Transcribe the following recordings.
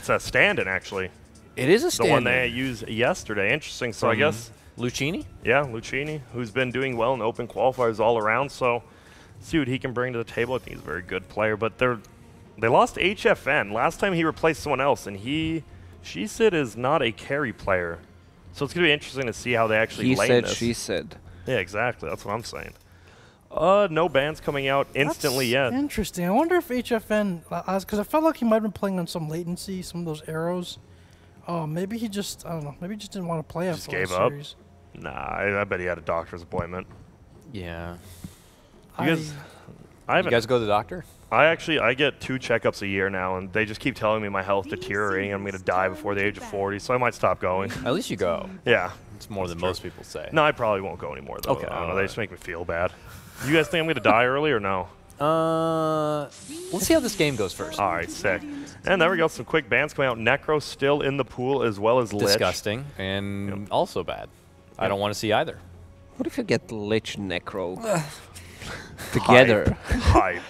It's a stand-in, actually. It is a stand-in. The one they used yesterday. Interesting. So I guess Lucchini? Yeah, Lucchini, who's been doing well in open qualifiers all around. So see what he can bring to the table. I think he's a very good player. But they lost HFN. Last time he replaced someone else, and she said is not a carry player. So it's going to be interesting to see how they actually lane this. She said. Yeah, exactly. That's what I'm saying. No bans coming out instantly yet. Interesting. I wonder if HFN, because I felt like he might have been playing on some latency, some of those arrows. Oh, maybe he just, I don't know, maybe he just didn't want to play after Just gave the up? series. Nah, I bet he had a doctor's appointment. Yeah. You guys go to the doctor? I get 2 checkups a year now, and they just keep telling me my health deteriorating. I'm going to die before the age of 40, so I might stop going. At least you go. Yeah. It's more than most people say. No, I probably won't go anymore, though. Okay. I don't know. They just make me feel bad. You guys think I'm going to die early or no? Let's see how this game goes first. All right, sick. And there we go. Some quick bans coming out. Necro still in the pool as well as Lich. Disgusting and also bad. I don't want to see either. What if you get Lich Necro together? Hype.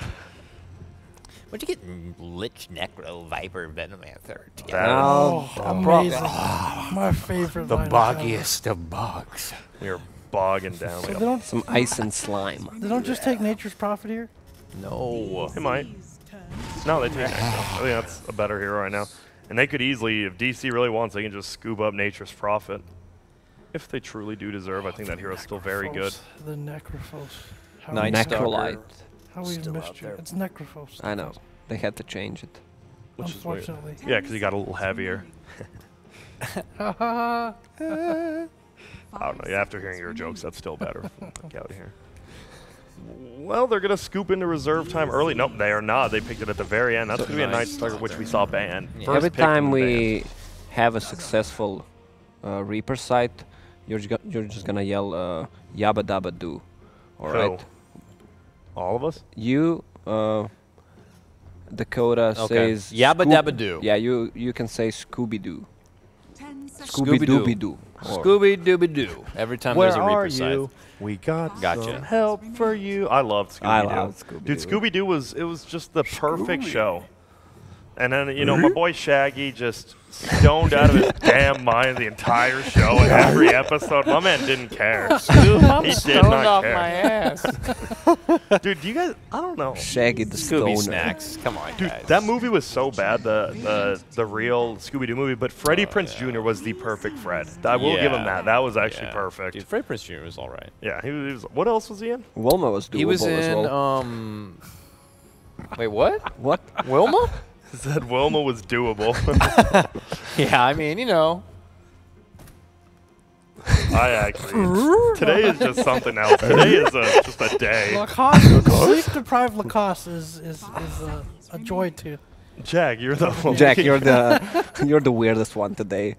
What'd you get Lich Necro Viper Venomancer together? Amazing. My favorite The line boggiest of bogs. You're bogging down. So Like they don't, Some ice and slime. they don't just take Nature's Prophet here? No. They might. No, they take Necro. I think that's a better hero right now. And they could easily, if DC really wants, they can just scoop up Nature's Prophet. If they truly do deserve, I think that hero's still very good. The Necrophos. How Night we- Necrolite. How we still missed out you. there. It's Necrophos. I know. They had to change it. Which is weird. Unfortunately. Yeah, because he got a little heavier. I don't know. After hearing your jokes, that's still better. Get out of here. Well, they're going to scoop into reserve time early. Nope, they are not. They picked it at the very end. That's going to be a Night Stalker, which we saw banned. Yeah. Every time we have a successful Reaper site, you're just gonna yell Yabba Dabba Doo. All right. All of us? You, Dakota Okay. says Yabba Dabba Doo. Yeah, you can say Scooby Doo. 10 seconds. Scooby Scooby-Doo. Dooby Doo. Scooby Dooby Doo. Every time Where there's a are Reaper scythe. you? We got Gotcha. some help for you. I loved Scooby-Doo. I love Scooby-Doo. Dude, Scooby-Doo was just the perfect show. And then, you know, my boy Shaggy just stoned out of his damn mind the entire show and every episode. My man didn't care. I'm He did stoned not off care. my ass. Dude, do you guys, I don't know. Shaggy the Scooby Stoner. snacks. Come on, Dude, guys. that movie was so bad, the real Scooby-Doo movie, but Freddie Prinze Jr. was the perfect Fred. I will give him that. That was actually perfect. Dude, Freddie Prinze Jr. was all right. Yeah, he was, what else was he in? Wilma was doable He was as in, well. wait, what? What? Wilma? Said Wilma was doable. Yeah, I mean, you know. I actually, today is just something else. Today is just a day. Lacoste, sleep-deprived Lacoste is a joy to. Jack, you're the Jack, you're the weirdest one today.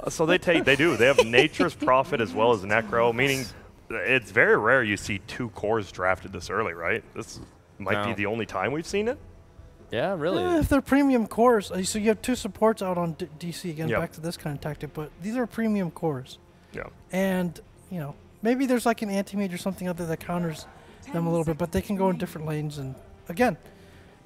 So they have Nature's Prophet as well as Necro, meaning it's very rare you see 2 cores drafted this early, right? This might be the only time we've seen it. Yeah, really. If they're premium cores, so you have 2 supports out on DC, again, Yep. back to this kind of tactic, but these are premium cores. Yeah. And, you know, maybe there's like an anti-mage or something out there that counters them a little bit, but they can go in different lanes. And, again,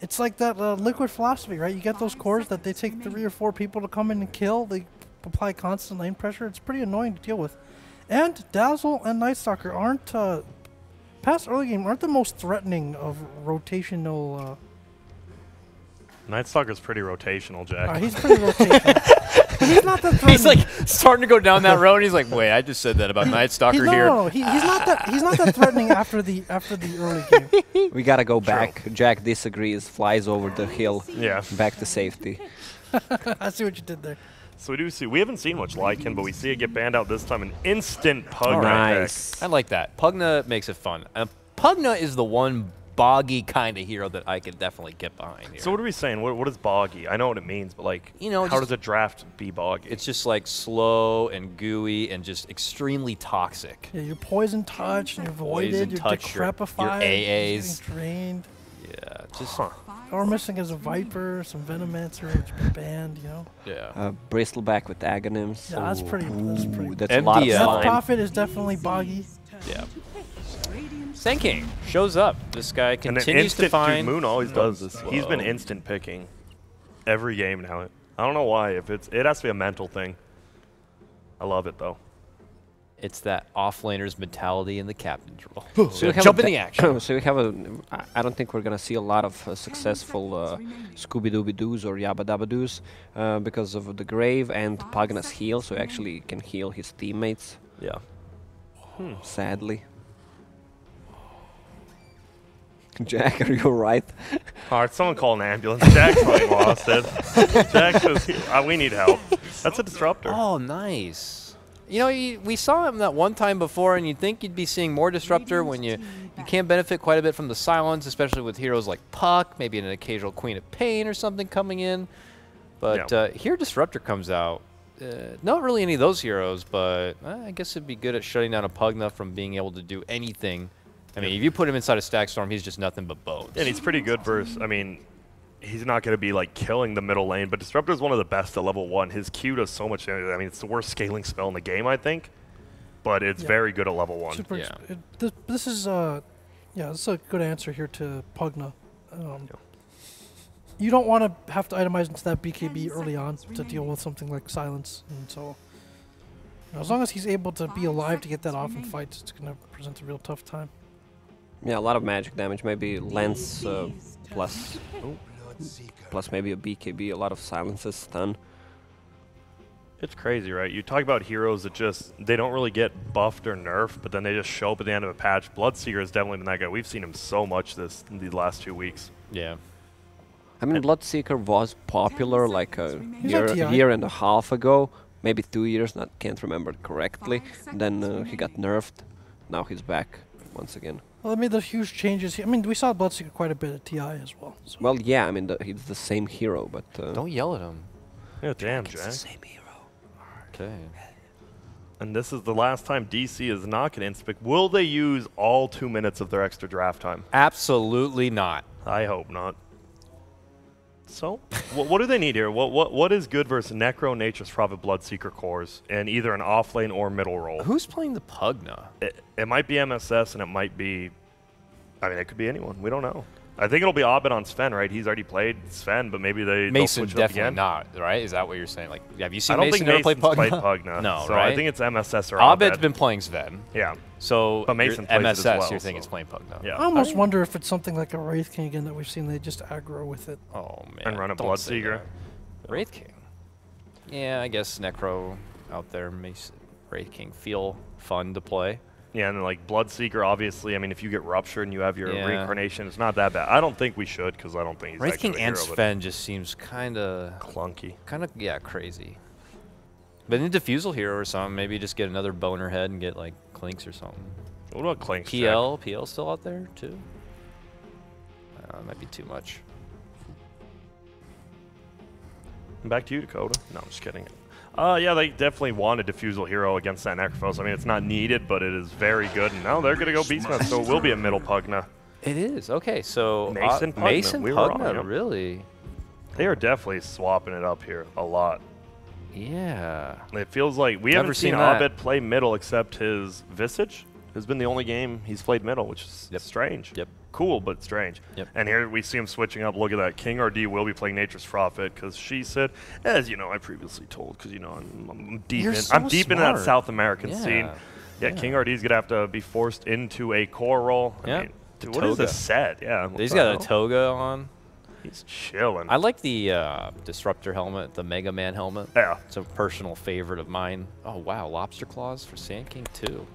it's like that liquid philosophy, right? You get those cores that they take 3 or 4 people to come in and kill. They apply constant lane pressure. It's pretty annoying to deal with. And Dazzle and Night Stalker aren't, past early game, aren't the most threatening of rotational... Night Stalker's pretty rotational, Jack. he's pretty rotational. But he's not that threatening. He's like starting to go down that road. And he's like, "Wait, I just said that about Night Stalker here." No, he's not that. He's not that threatening after the early game. We gotta go back. Jack disagrees, flies over the hill. Yeah. Back to safety. I see what you did there. So we haven't seen much Lycan, but we see it get banned out this time. An instant Pugna Nice. I like that. Pugna makes it fun. Pugna is the one boggy kind of hero that I could definitely get behind here. So what are we saying? What is boggy? I know what it means, but like, You know, how just- does a draft be boggy? It's just like slow and gooey and just extremely toxic. Yeah, your poison touch, and your voided, your touch, your decrepified, AAs. getting drained. Yeah, just Huh. All we're missing is a Viper, some Venomancer, which been banned, you know. yeah. Bristleback with Aghanim's. Yeah, that's pretty. That's pretty. Ooh, that's a lot of MDL. That slime. Prophet is definitely boggy. Yeah. Sand King shows up. This guy And then continues to instant, find. dude, Moon always does this. He's been instant picking. every game now. I don't know why. If it has to be a mental thing. I love it though. It's that off-laner's mentality in the captain's role. So we have Jump a in the action. So we have I don't think we're gonna see a lot of successful Scooby-Dooby-Doos or Yabba-Dabba-Doos because of the Grave and Pugna's heal, so he actually can heal his teammates, Yeah. sadly. Jack, are you alright? Alright, someone call an ambulance. Jack's probably lost it. Jack says, we need help. That's a disruptor. Oh, nice. You know, we saw him that one time before, and you'd think you'd be seeing more Disruptor when you can benefit quite a bit from the silence, especially with heroes like Puck, maybe an occasional Queen of Pain or something coming in. But here Disruptor comes out. Not really any of those heroes, but I guess it'd be good at shutting down a Pugna from being able to do anything. I mean, if you put him inside a Stack Storm, he's just nothing but bones. And he's pretty good versus, I mean, he's not going to be like killing the middle lane, but Disruptor is one of the best at level 1. His Q does so much damage. I mean, it's the worst scaling spell in the game, I think, but it's very good at level 1. Super Yeah. this is this is a good answer here to Pugna. You don't want to have to itemize into that BKB early on to deal with something like silence, and so as long as he's able to be alive to get that off in fights, it's going to present a real tough time. Yeah, a lot of magic damage, maybe Lance plus maybe a BKB, a lot of silences, stun. It's crazy, right? You talk about heroes that just, they don't really get buffed or nerfed, but then they just show up at the end of a patch. Bloodseeker has definitely been that guy. We've seen him so much in the last 2 weeks. Yeah. I mean, Bloodseeker was popular like a He's on TI. year and a half ago, maybe 2 years, can't remember correctly. Then he got nerfed, now he's back once again. Well, they made those huge changes. I mean, we saw Bloodseeker quite a bit at TI as well. So. Well, yeah, I mean, he's the same hero, but... Don't yell at him. Yeah, damn, it's the Jack. same hero. Okay. And this is the last time DC is not going to inspec. Will they use all 2 minutes of their extra draft time? Absolutely not. I hope not. So, what do they need here? What is good versus Necro, Nature's Prophet, Bloodseeker cores in either an off lane or middle role? Who's playing the Pugna? It might be MSS and it might be, I mean, it could be anyone. We don't know. I think it'll be Abed on Sven, right? He's already played Sven, but maybe they'll Mason switch it up definitely again. not, right? Is that what you're saying? Like, have you seen I don't Mason think ever play Mason's Pugna? played Pugna. No, so right? I think it's MSS or Abed's Abed. been playing Sven. Yeah. So But Mason plays it MSS, as well, you're thinking so- it's playing Pugna. Yeah. I almost wonder if it's something like a Wraith King again that we've seen. They just aggro with it. Oh, man. And run a don't say Bloodseeker. that. Wraith King. Yeah, I guess Necro out there makes Wraith King feel fun to play. Yeah, and then like Bloodseeker, obviously, I mean, if you get Rupture and you have your Yeah. Reincarnation, it's not that bad. I don't think we should, because I don't think he's Wraith that King good a and hero, but Sven just seems kind of, clunky. yeah, crazy. But in Diffusal Hero or something, maybe just get another boner head and get like Clinks or something. What about Clinks? PL still out there too? That might be too much. Back to you, Dakota. No, I'm just kidding. Yeah, they definitely want a Diffusal Hero against that Necrophos. I mean, it's not needed, but it is very good. And now they're going to go Beastmaster, so it will be a middle Pugna. It is. Okay, so Mason Pugna. Mason We were Pugna, wrong, yep. really? They are definitely swapping it up here a lot. Yeah. It feels like we Never haven't seen seen that. Abed play middle except his Visage has been the only game he's played middle, which is strange. Yep. Cool, but strange. Yep. And here we see him switching up. Look at that. King RD will be playing Nature's Prophet because she said, as you know, I previously told, because you know I'm deep You're in. so I'm deep in that smart. South American Yeah. scene. Yeah, Yeah. King RD's gonna have to be forced into a core role. Yeah. I mean, dude, what is Toga. this set? Yeah. what He's the got hell? a toga on. He's chilling. I like the Disruptor helmet, the Mega Man helmet. Yeah. It's a personal favorite of mine. Oh, wow. Lobster Claws for Sand King, too.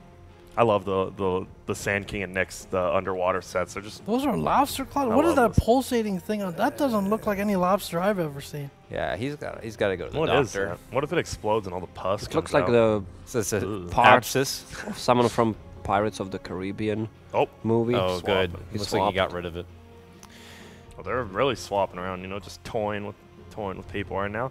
I love the Sand King and Nyx, the underwater sets. They're just Those are lobster claws. I What is love that those. pulsating thing on? That doesn't look like any lobster I've ever seen. Yeah, he's got to go to the what is doctor. that? What if it explodes and all the pus It comes looks like out? the So it's a Parts. abscess. of someone from Pirates of the Caribbean Oh, movie. Oh, good. He's Looks like he got swapped. rid of it. well, they're really swapping around, you know, just toying with people right now.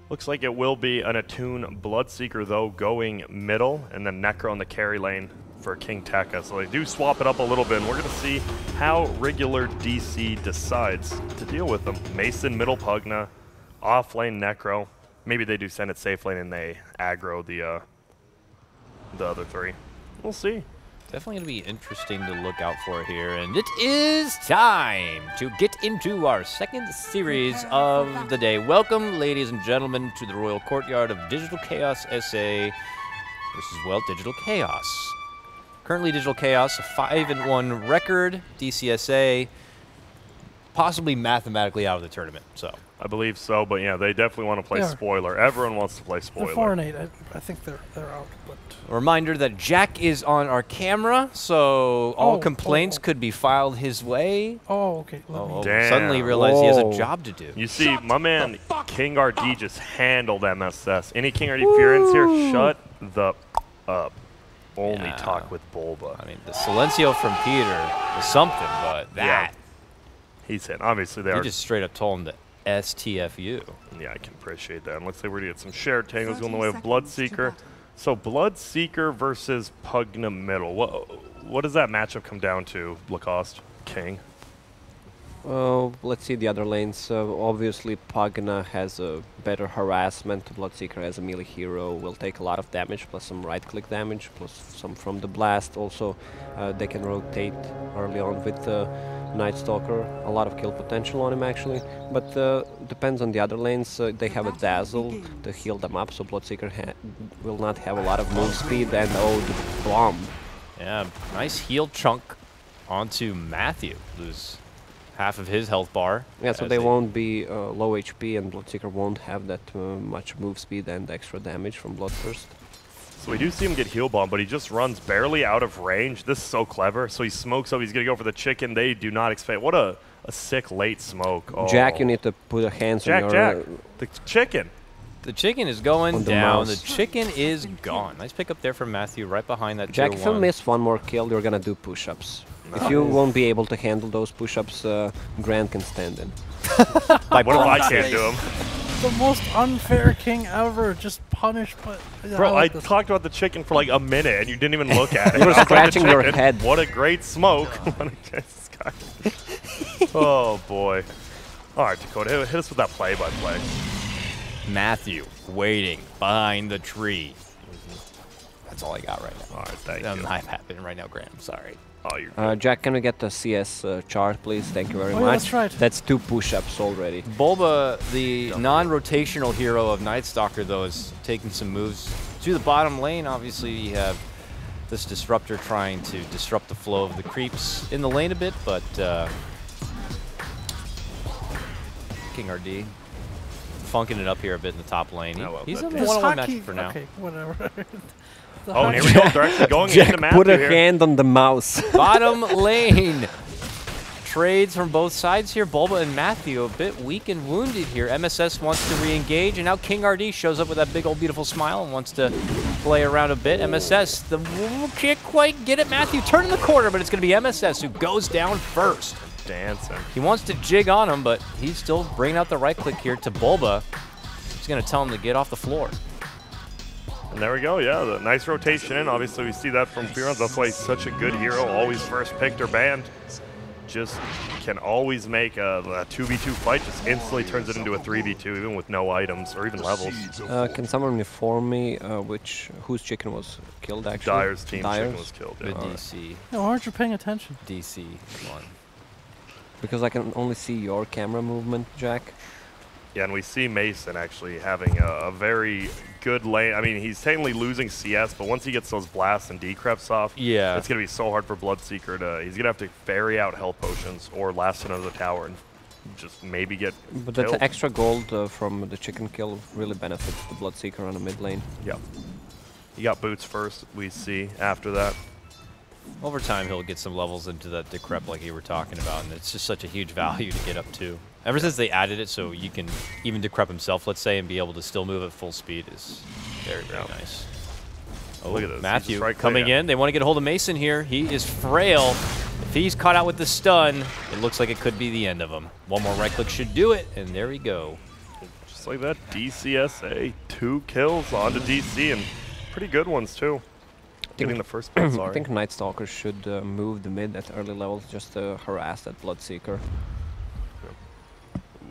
Looks like it will be an Attune Bloodseeker, though, going middle, and then Necro in the carry lane for King Tekka. So they do swap it up a little bit, and we're going to see how regular DC decides to deal with them. Mason, middle Pugna, off lane Necro. Maybe they do send it safe lane and they aggro the other three. We'll see. Definitely going to be interesting to look out for here. And it is time to get into our second series of the day. Welcome, ladies and gentlemen, to the Royal Courtyard of Digital Chaos.SA versus, well, Digital Chaos. Currently, Digital Chaos, a 5-1 record. DC.SA, possibly mathematically out of the tournament. So I believe so, but yeah, they definitely want to play spoiler. Everyone wants to play spoiler. They're 4-8. I think they're out. But a reminder that Jack is on our camera, so all complaints could be filed his way. Oh, okay. Damn. Suddenly realized he has a job to do. You see, my man King RD just handled MSS. Any King RD Furens here? Shut the up. Only talk with Bulba. I mean, the Silencio from Peter was something, but that. He's hit. Obviously, they he are. just straight up told him to STFU. Yeah, I can appreciate that. And looks like we're going to get some shared tangles going the way of Bloodseeker. So Bloodseeker versus Pugna Middle. What does that matchup come down to, Lacoste King? Let's see the other lanes. Obviously, Pugna has a better harassment. Bloodseeker as a melee hero will take a lot of damage, plus some right-click damage, plus some from the blast. Also, they can rotate early on with Night Stalker. A lot of kill potential on him, actually. But depends on the other lanes. They have a Dazzle to heal them up, so Bloodseeker will not have a lot of move speed. And the bomb. Yeah, nice heal chunk onto Matthew. Lose half of his health bar. Yeah, so they won't be low HP, and Bloodseeker won't have that much move speed and extra damage from Bloodthirst. So we do see him get heal bomb, but he just runs barely out of range. This is so clever. So he smokes up. He's going to go for the chicken. They do not expect. What a sick late smoke. Oh. Jack, you need to put a hands on your... Jack, the chicken. The chicken is going down. The mouse. chicken is gone. Nice pick up there from Matthew, right behind that Jack, if you miss one more kill, you're going to do push-ups. If you won't be able to handle those push-ups, Grant can stand in. What if I can't do them? the most unfair king ever. Just punished. But bro, I talked about the chicken for like a minute, and you didn't even look at it. You were scratching your head. What a great smoke! This guy. Oh boy! All right, Dakota, hit us with that play-by-play. Matthew waiting behind the tree. That's all I got right now. All right, thank I'm you. not happening right now, Graham. Sorry. Oh, you're Jack, can we get the CS chart, please? Thank you very much. Yeah, that's right. That's 2 push-ups already. Bulba, the non-rotational hero of Night Stalker, though, is taking some moves to the bottom lane. Obviously, you have this Disruptor trying to disrupt the flow of the creeps in the lane a bit, but King RD funking it up here a bit in the top lane. He's in the one-on-one match for now. Okay, whatever. Oh, and here we go. Directly going Jack, into Matthew put a here. hand on the mouse. Bottom lane. Trades from both sides here. Bulba and Matthew a bit weak and wounded here. MSS wants to re-engage, and now King RD shows up with that big old beautiful smile and wants to play around a bit. MSS, can't quite get it. Matthew turning the corner, but it's going to be MSS who goes down first. Dancing. He wants to jig on him, but he's still bringing out the right click here to Bulba. He's going to tell him to get off the floor. And there we go, yeah, the nice rotation in. Obviously, we see that from Furens. That's why he's such a good hero, always first picked or banned. Just can always make a 2v2 fight, just instantly turns it into a 3v2, even with no items or even levels. Can someone inform me whose chicken was killed, actually? Dyer's team chicken was killed. The Yeah. DC. No, aren't you paying attention? DC one. Because I can only see your camera movement, Jack. Yeah, and we see Mason actually having a very good lane. I mean, he's technically losing CS, but once he gets those blasts and decreps off, yeah, it's going to be so hard for Bloodseeker to... He's going to have to ferry out health potions or last another tower and just maybe get But killed. that extra gold from the chicken kill really benefits the Bloodseeker on the mid lane. Yep. He got boots first, we see, after that. over time he'll get some levels into that decrep like you were talking about, and it's just such a huge value to get up to. Ever since they added it so you can even decrep himself, let's say, and be able to still move at full speed is very, very nice. Oh, look at this. Matthew right coming in. They want to get a hold of Mason here. He is frail. If he's caught out with the stun, it looks like it could be the end of him. One more right click should do it, and there we go. Just like that, DC.SA, 2 kills onto DC, and pretty good ones, too. Getting the first pick, sorry. I think Night Stalker should move the mid at early levels just to harass that Bloodseeker.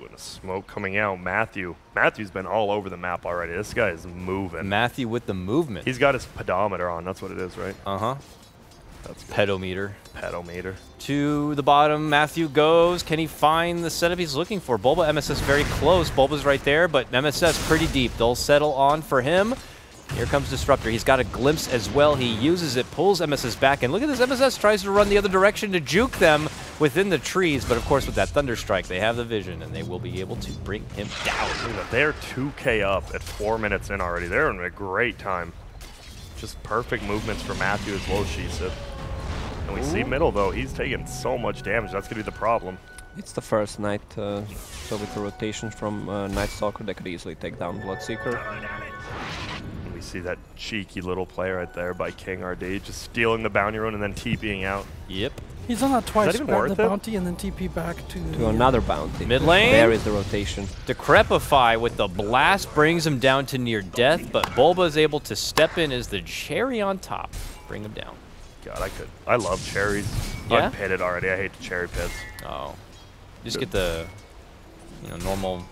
Ooh, and a smoke coming out. Matthew's been all over the map already. This guy is moving. Matthew with the movement. He's got his pedometer on. That's what it is, right? Uh-huh. That's Pedometer. pedometer. To the bottom, Matthew goes. Can he find the setup he's looking for? Bulba, MSS very close. Bulba's right there, but MSS pretty deep. They'll settle on for him. Here comes Disruptor. He's got a glimpse as well. He uses it, pulls MSS back, and look at this. MSS tries to run the other direction to juke them within the trees, but of course with that Thunder Strike, they have the vision, and they will be able to bring him down. Look at that. They're 2K up at 4 minutes in already. They're in a great time. Just perfect movements for Matthew as well as Shisa. And we see middle, though. He's taking so much damage. That's going to be the problem. It's the first Night, so with the rotation from Night Stalker, they could easily take down Bloodseeker. We see that cheeky little play right there by King RD, just stealing the bounty rune and then TPing out. Yep. He's done that twice. even Grab worth the it? bounty and then TP back To another bounty. Mid lane. There is the rotation. Decrepify with the blast brings him down to near death, but Bulba is able to step in as the cherry on top. Bring him down. God, I love cherries. Yeah? Unpitted already. I hate the cherry pits. Oh. Just get the normal,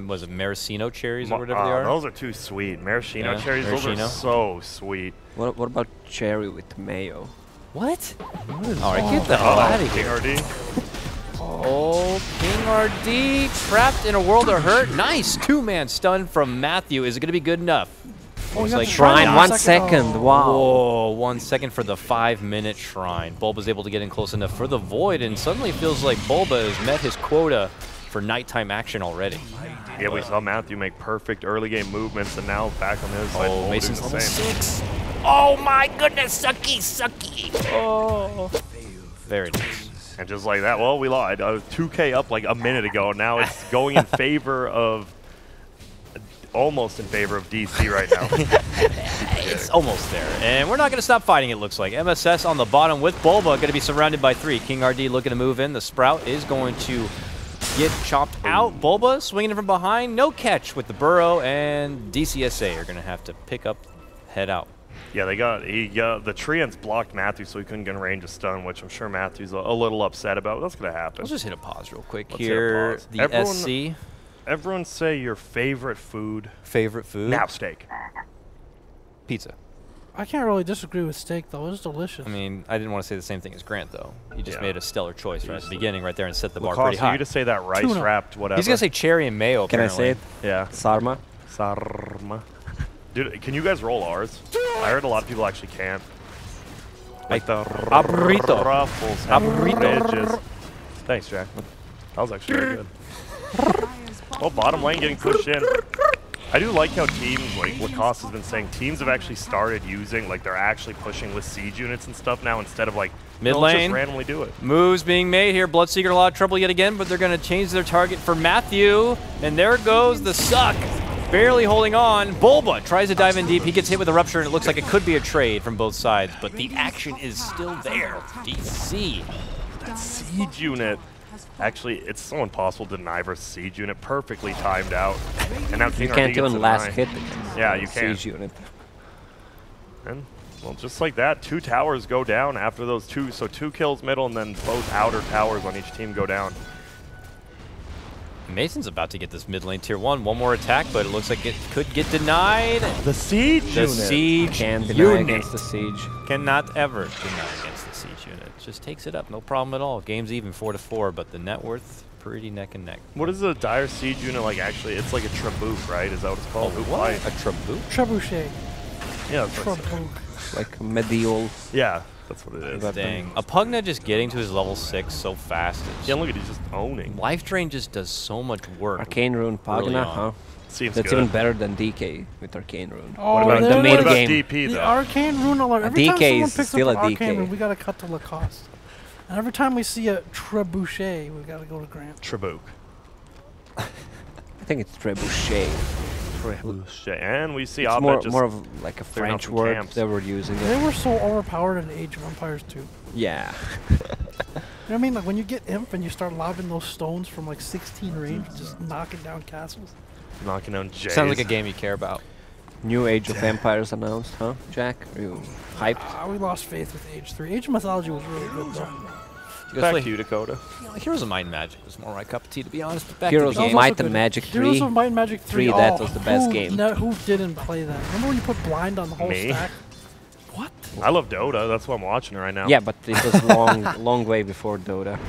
was it maraschino cherries or whatever they are? Those are too sweet. Maraschino Yeah, cherries, those maraschino. are so sweet. What about cherry with mayo? What? Alright, get the hell out of King here. RD. Oh, King RD trapped in a world of hurt. Nice 2-man stun from Matthew. Is it going to be good enough? Oh, like Shrine, Shrine, 1 second. Wow. Whoa, 1 second for the 5-minute shrine. Bulba's able to get in close enough for the void, and suddenly it feels like Bulba has met his quota for nighttime action already. Yeah, we saw Matthew make perfect early game movements, and now back on his side. Oh, Bulba Mason's doing the level same. 6. Oh my goodness, sucky. Oh. Very nice. And just like that, well, we lied. I was 2K up like a minute ago. Now it's going in favor of, almost in favor of DC right now. It's almost there. And we're not going to stop fighting, it looks like. MSS on the bottom with Bulba, going to be surrounded by 3. King RD looking to move in. The Sprout is going to get chopped out. Bulba swinging from behind. No catch with the Burrow, and DC.SA are going to have to pick up, head out. Yeah, the Treants blocked Matthew, so he couldn't get in range of stun, which I'm sure Matthew's a little upset about. That's going to happen. Let's just hit a pause real quick Let's hit a here. pause. The SC. Everyone say your favorite food. Favorite food? Now steak. Pizza. I can't really disagree with steak, though. It's delicious. I mean, I didn't want to say the same thing as Grant, though. You just made a stellar choice right at the beginning right there and set the bar pretty high. You just say that rice-wrapped whatever. He's going to say cherry and mayo, Can I apparently. say it? Yeah. Sarma. Sarma. Dude, can you guys roll R's? I heard a lot of people actually can't. Like the Aburrito. ruffles. Aburrito. Thanks, Jack. That was actually very good. Well, bottom lane getting pushed in. I do like how teams, like Lacoste has been saying, teams have actually started using, like they're actually pushing with siege units and stuff now instead of like, Mid let's lane. just randomly do it. Moves being made here. Bloodseeker in a lot of trouble yet again, but they're going to change their target for Matthew. And there goes the suck. Barely holding on. Bulba tries to dive in deep. He gets hit with a rupture, and it looks like it could be a trade from both sides, but the action is still there. DC. That siege unit. Actually, it's so impossible to deny versus siege unit. Perfectly timed out. And now King You can't RD gets even a last deny. hit against Yeah, you can't. siege unit. And, well, just like that, 2 towers go down after those 2. So 2 kills middle, and then both outer towers on each team go down. Mason's about to get this mid lane tier 1. One more attack, but it looks like it could get denied. The siege The unit. siege Can't deny unit against the siege. cannot ever deny against the siege unit. Just takes it up, no problem at all. Game's even 4-4, but the net worth pretty neck and neck. What is a dire siege unit like? Actually, it's like a trabuc, right? Is that what it's called? Who What? fight? A trabuc? Trebuchet. Yeah, that's what I said. Trebuchet. Like medieval. Yeah, that's what it is. But- Dang. A Pugna just getting to his level 6 so fast. It's Yeah, look at he's just owning. Life Drain just does so much work. Arcane Rune Early Pagna, on. huh? Seems That's good. even better than DK with Arcane Rune. Oh, What about, there the it mid is. what about game? DP The though? arcane rune alert. Every DK time someone is picks still up an a arcane DK. rune, we gotta cut to Lacoste. And every time we see a trebuchet, we gotta go to Grant. Trabuc. I think it's trebuchet. Trebuchet. And we see It's Abed just more of like a clearing out French some word. camps. They were using They it. were so overpowered in Age of Empires 2. Yeah. You know what I mean? Like when you get Imp and you start lobbing those stones from like 16 range, just knocking down castles. knocking down Jays. Sounds like a game you care about. New Age of Empires announced, huh? Jack, are you hyped? We lost faith with Age 3. Age of Mythology was really good though. You guys Back play to you, Dakota. Heroes of Might and Magic was more my cup of tea, to be honest. But back Heroes to the of game. Might Also and good. Magic Heroes 3. of Might and Magic 3. That oh, was the best game. Who didn't play that? Remember when you put blind on the whole Me? stack? What? I love Dota. That's why I'm watching it right now. Yeah, but it was long way before Dota.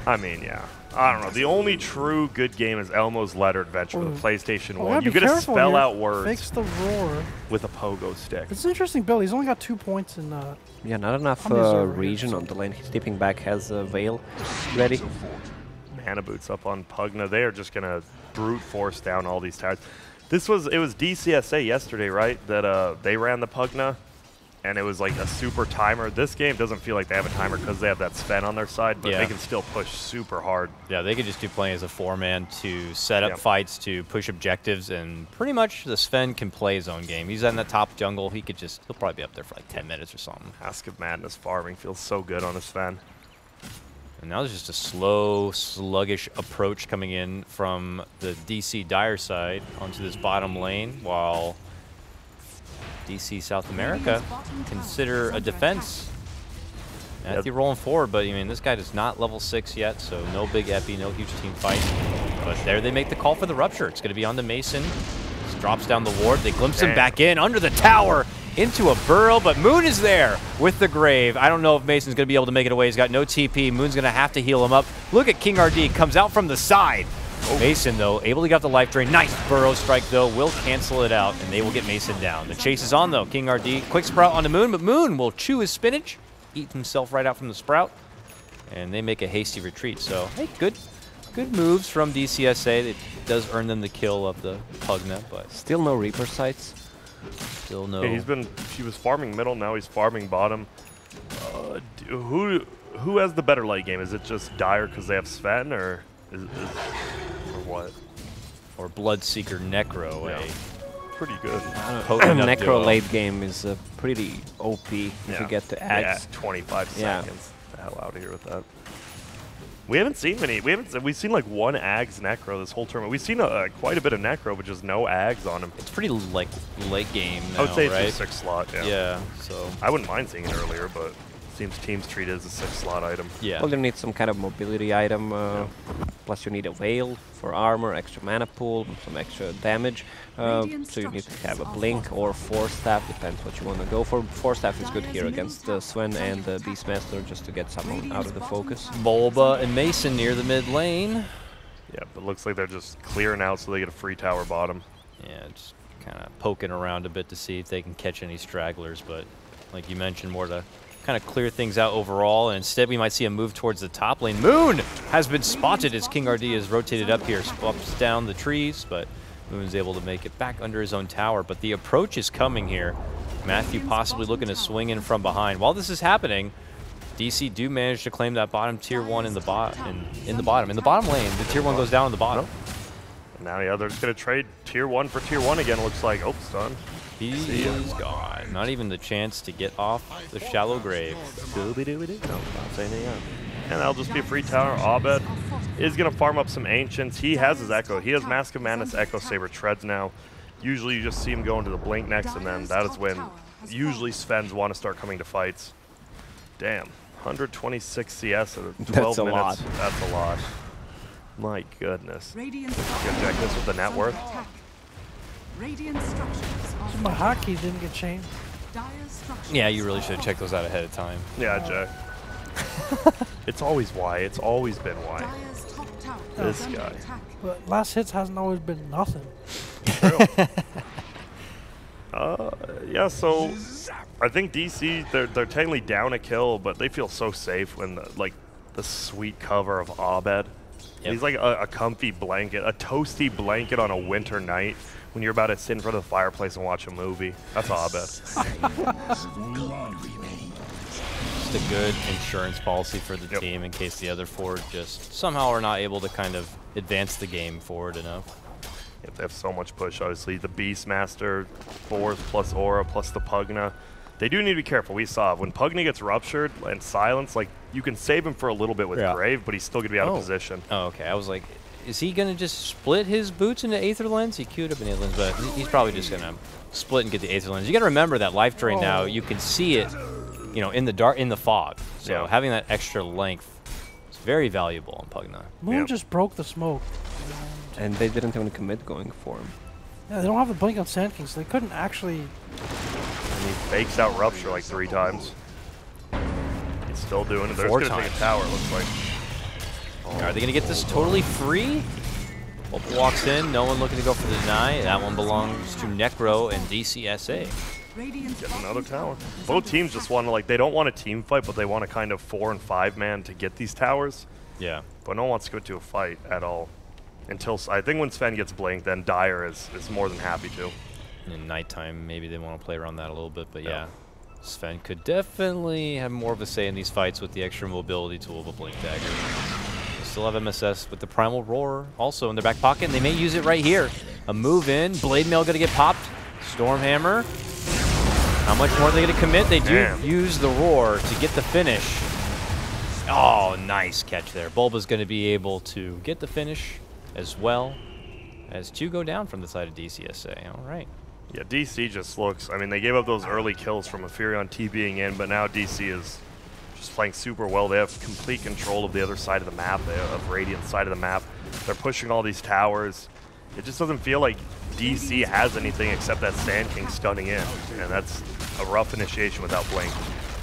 I mean, yeah. I don't know. The only true good game is Elmo's Letter Adventure for the PlayStation 1. You get to spell out words Fix the roar with a pogo stick. It's an interesting build. He's only got 2 points in. Yeah, not enough region on the lane. He's dipping back, has a Veil ready. Mana boots up on Pugna. They are just going to brute force down all these towers. It was DC.SA yesterday, right? That they ran the Pugna, and it was like a super timer. This game doesn't feel like they have a timer because they have that Sven on their side, but they can still push super hard. Yeah, they could just do playing as a 4-man to set up fights, to push objectives, and pretty much the Sven can play his own game. He's in the top jungle. He'll probably be up there for like 10 minutes or something. Mask of Madness farming feels so good on a Sven. And now there's just a slow, sluggish approach coming in from the DC Dire side onto this bottom lane, while DC South America consider a defense. Matthew rolling forward, but I mean, this guy is not level 6 yet, so no big epi, no huge team fight. But there they make the call for the rupture. It's going to be on the Mason. Just drops down the ward. They glimpse him back in under the tower into a burrow, but Moon is there with the Grave. I don't know if Mason's going to be able to make it away. He's got no TP. Moon's going to have to heal him up. Look at King RD. Comes out from the side. Mason, though, able to get the life drain. Nice burrow strike, though. Will cancel it out, and they will get Mason down. The chase is on, though. King RD, quick sprout on the Moon, but Moon will chew his spinach, eat himself right out from the sprout, and they make a hasty retreat. So, hey, good moves from DC.SA. It does earn them the kill of the Pugna, but still no Reaper sights. Still no. Yeah, he was farming middle, now he's farming bottom. Who has the better late game? Is it just Dire because they have Sven, or what? Or Bloodseeker Necro, pretty good. Necro late game is pretty OP if you get the Ags. Yeah, 25 seconds. The hell out of here with that. We haven't seen many. We've seen like one Ags Necro this whole tournament. We've seen quite a bit of Necro, but just no Ags on him. It's pretty like late game now, I would say right? it's a 6 slot. Yeah. So I wouldn't mind seeing it earlier, but seems teams treat it as a 6 slot item. Yeah. Well, you need some kind of mobility item. Plus, you need a Veil for armor, extra mana pool, some extra damage. So you need to have a Blink or Force Staff, depends what you want to go for. Force Staff is good here against Sven and Beastmaster, just to get someone out of the focus. Bulba and Mason near the mid lane. Yeah, but looks like they're just clearing out so they get a free tower bottom. Yeah, just kind of poking around a bit to see if they can catch any stragglers, but like you mentioned, more to kind of clear things out overall, and instead we might see a move towards the top lane. Moon has been spotted as King RD is rotated up here, swaps down the trees, but Moon's able to make it back under his own tower. But the approach is coming here. Matthew possibly looking to swing in from behind. While this is happening, DC do manage to claim that bottom tier 1 in the bottom lane. The tier 1 goes down in the bottom. Now, yeah, they're just going to trade tier 1 for tier 1 again, looks like. Oh, stun. He's gone. Not even the chance to get off the shallow grave. Doobie-doobie-doo. No, not saying anything. And that'll just be a free tower. Abed is going to farm up some Ancients. He has his Echo. He has Mask of Madness, Echo Saber, Treads now. Usually you just see him go into the Blink next, and then that is when usually Svens want to start coming to fights. Damn. 126 CS at 12 That's a minutes. lot. That's a lot. My goodness. You gonna check this with the net worth? My hotkeys didn't get changed. Yeah, you really should have checked those out ahead of time. Yeah, Jack. It's always why. It's always been why. This guy. But last hits hasn't always been nothing. True. Yeah, so I think DC, they're technically down a kill, but they feel so safe when the sweet cover of Abed. Yep. He's like a comfy blanket, a toasty blanket on a winter night when you're about to sit in front of the fireplace and watch a movie. That's Abed. Just a good insurance policy for the team in case the other four just somehow are not able to kind of advance the game forward enough. If they have so much push, obviously. The Beastmaster, 4th plus Aura plus the Pugna. They do need to be careful. We saw when Pugna gets ruptured and silenced, like, you can save him for a little bit with Grave, but he's still going to be out of position. Oh, okay. I was like, is he going to just split his boots into Aether Lens? He queued up an Aether Lens, but he's probably just going to split and get the Aether Lens. You got to remember that life drain now, you can see it, you know, in the dark, in the fog. So having that extra length is very valuable on Pugna. Moon just broke the smoke. And they didn't even commit going for him. Yeah, they don't have a blink on Sand King, so they couldn't actually. I he fakes out Rupture like 3 times. He's still doing it. They're 4 just going to take a tower, it looks like. Are they going to get this totally free? Opal walks in, no one looking to go for the deny. That one belongs to Necro and DC.SA. Get another tower. Both teams just want to, like, they don't want a team fight, but they want a kind of 4 and 5 man to get these towers. Yeah. But no one wants to go to a fight at all. Until, I think when Sven gets blinked, then Dyer is more than happy to. In nighttime, maybe they want to play around that a little bit, but yeah. Sven could definitely have more of a say in these fights with the extra mobility tool of a Blink Dagger. They still have MSS with the Primal Roar also in their back pocket, and they may use it right here. A move in, Blade Mail going to get popped. Stormhammer. How much more are they going to commit? They do use the Roar to get the finish. Oh, nice catch there. Bulba's going to be able to get the finish as well as 2 go down from the side of DC.SA. All right. Yeah, DC just looks, I mean, they gave up those early kills from Ephirion TBing in, but now DC is just playing super well. They have complete control of the other side of the map, of Radiant's side of the map. They're pushing all these towers. It just doesn't feel like DC has anything except that Sand King stunning in, and that's a rough initiation without Blink,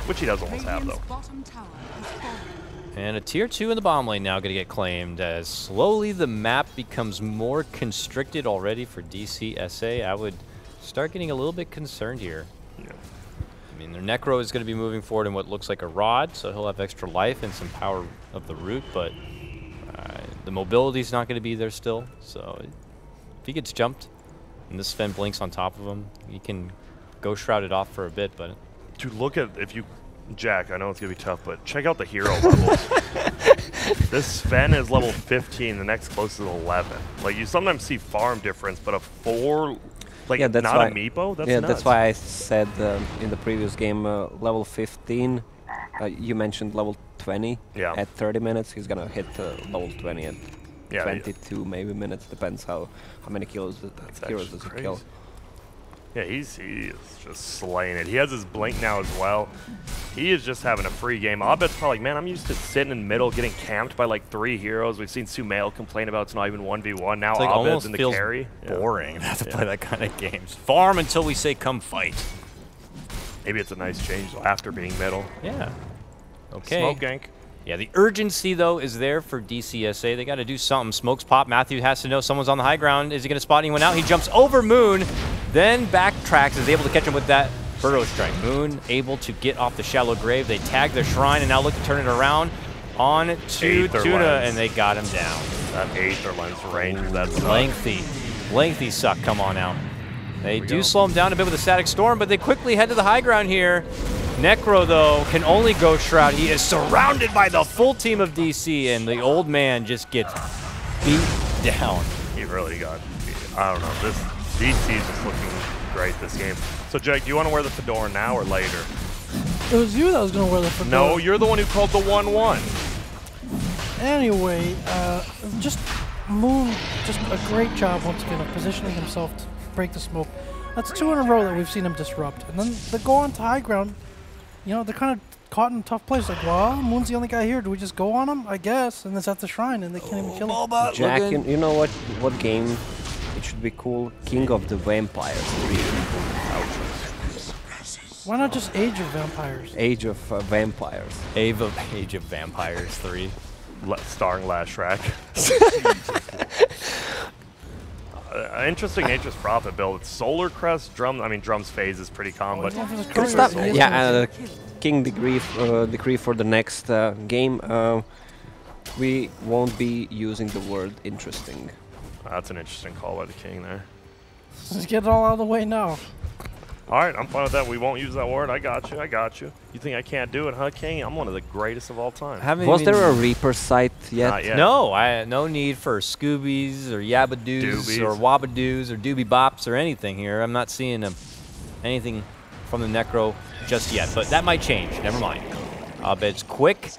which he does almost have, though. And a tier 2 in the bomb lane now going to get claimed as slowly the map becomes more constricted already for DC.SA. I would start getting a little bit concerned here. Yeah. I mean, their Necro is going to be moving forward in what looks like a rod, so he'll have extra life and some power of the root, but the mobility is not going to be there still. So if he gets jumped and this Sven blinks on top of him, he can go shrouded off for a bit, but... Dude, look at, if you... Jack, I know it's going to be tough, but check out the hero levels. This Sven is level 15, the next closest is 11. Like, you sometimes see farm difference, but a 4, like, yeah, that's not why, a Meepo? That's yeah, nuts. that's why I said in the previous game, level 15, you mentioned level 20. Yeah. At 30 minutes, he's going to hit level 20 at 22 maybe minutes, depends how many kills heroes does he kill. Yeah, he is just slaying it. He has his Blink now as well. He is just having a free game. Abed's probably like, man, I'm used to sitting in the middle, getting camped by like 3 heroes. We've seen Sumail complain about it's not even 1v1. Now like Abed's in the carry. Boring to play that kind of games. Farm until we say come fight. Maybe it's a nice change after being middle. Yeah. Okay. Smoke gank. Yeah, the urgency, though, is there for DC.SA. They got to do something. Smokes pop. Matthew has to know someone's on the high ground. Is he going to spot anyone out? He jumps over Moon, then backtracks, is able to catch him with that Burrow Strike. Moon able to get off the shallow grave. They tag their shrine and now look to turn it around on to Tuna, and they got him down. That Aether Lens range, that's lengthy suck. Come on out. They do slow him down a bit with a Static Storm, but they quickly head to the high ground here. Necro, though, can only go Shroud. He is surrounded by the full team of DC, and the old man just gets beat down. He really got beat. I don't know. This DC is just looking great this game. So, Jake, do you want to wear the Fedora now or later? It was you that was going to wear the Fedora. No, you're the one who called the 1-1. Anyway, just Moon, just a great job once again of positioning himself to break the smoke. That's 2 in a row that we've seen him disrupt. And then they go on to high ground. You know, they're kind of caught in a tough place. Like, well, Moon's the only guy here. Do we just go on him? I guess. And it's at the shrine, and they can't even kill him. Jack, you know what game it should be cool? King of the Vampires 3. Why not just Age of Vampires? Age of Vampires. Age of Vampires 3. Starring Lashrak. Interesting Nature's Prophet build. It's Solar Crest, Drum. I mean, Drum's phase is pretty common, but yeah, King Decree for the next game. We won't be using the word interesting. That's an interesting call by the King there. Let's get it all out of the way now. All right, I'm fine with that. We won't use that word. I got you. I got you. You think I can't do it, huh, King? I'm one of the greatest of all time. Was there a Reaper site yet? Not yet. No, no need for Scoobies or Yabadoos or Wabadoos or Doobie Bops or anything here. I'm not seeing anything from the Necro just yet, but that might change. Never mind. Abed's quick.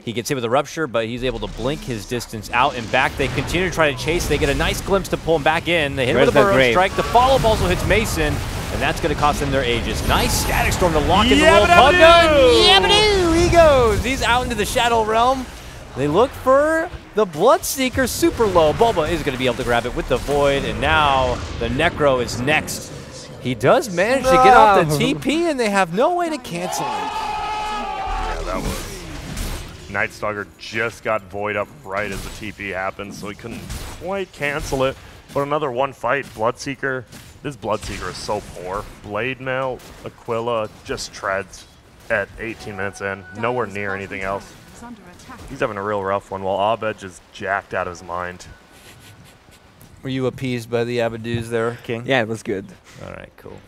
He gets hit with a Rupture, but he's able to blink his distance out and back. They continue to try to chase. They get a nice glimpse to pull him back in. They hit him with a Burrow Strike. The follow-up also hits Mason, and that's going to cost them their Aegis. Nice Static Storm to lock in the little pug gun. Yabadoo! He goes. He's out into the Shadow Realm. They look for the Bloodseeker super low. Bulba is going to be able to grab it with the Void, and now the Necro is next. He does manage to get off the TP, and they have no way to cancel it. Yeah, that was... Night Stalker just got void up right as the TP happened, so he couldn't quite cancel it. But another one fight, Bloodseeker. This Bloodseeker is so poor. Blade Mail, Aquila just treads at 18 minutes in, nowhere near anything else. He's having a real rough one, while Abed just jacked out of his mind. Were you appeased by the Abadus there, King? Yeah, it was good. All right, cool.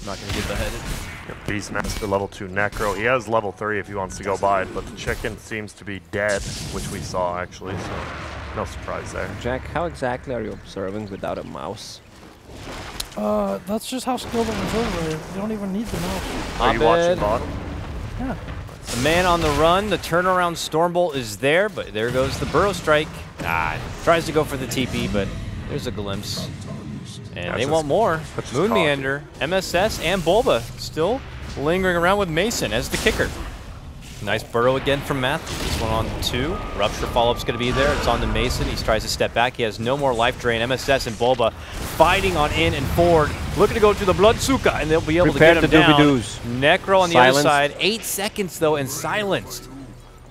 Not going to get beheaded. Beastmaster level 2 Necro. He has level 3 if he wants to go by it, but the chicken seems to be dead, which we saw actually, so no surprise there. Jack, how exactly are you observing without a mouse? That's just how skilled an observer is. You don't even need the mouse. Are you watching bottom? Yeah. The man on the run, the turnaround Stormbolt is there, but there goes the Burrow Strike. Tries to go for the TP, but there's a glimpse. And they want more. Moon Meander, MSS, and Bulba still lingering around with Mason as the kicker. Nice burrow again from Matthew. This one on 2. Rupture follow-up's going to be there. It's on to Mason. He tries to step back. He has no more life drain. MSS and Bulba fighting on in and forward. Looking to go to the Bloodsuka, and they'll be able to get him down. Necro on the other side. 8 seconds, though, and silenced.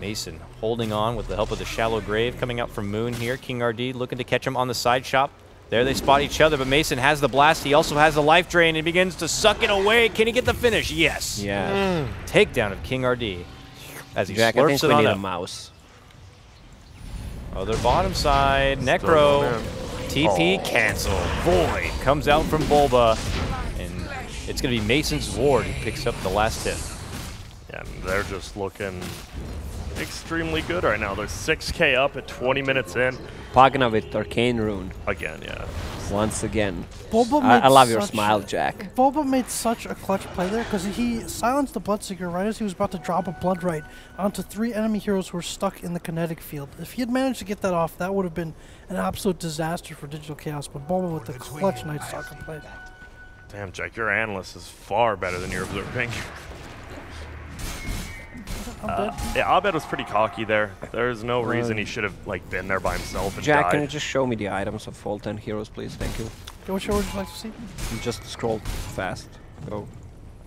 Mason holding on with the help of the Shallow Grave coming out from Moon here. King RD looking to catch him on the side shop. There they spot each other, but Mason has the blast. He also has the life drain and begins to suck it away. Can he get the finish? Yes. Yeah. Takedown of King RD. As he Jack, I slurps think it we on need up. a mouse. Other bottom side, Necro. TP cancel. Void comes out from Bulba. And it's going to be Mason's Ward who picks up the last hit. Yeah, they're just looking extremely good right now. They're 6K up at 20 minutes in. Pagna with Arcane Rune. Again, yeah. Once again. Bulba I love your smile, Jack. Bulba made such a clutch play there because he silenced the Bloodseeker right as he was about to drop a Blood Right onto 3 enemy heroes who were stuck in the kinetic field. If he had managed to get that off, that would have been an absolute disaster for Digital Chaos, but Bulba with the clutch Night Stalker play. Damn, Jack, your analyst is far better than your observing. Yeah, Abed was pretty cocky there. There's no reason he should have been there by himself and Jack, died. can you just show me the items of all 10 heroes, please? Thank you. Okay, which hero would you like to see? Just scroll fast. Go.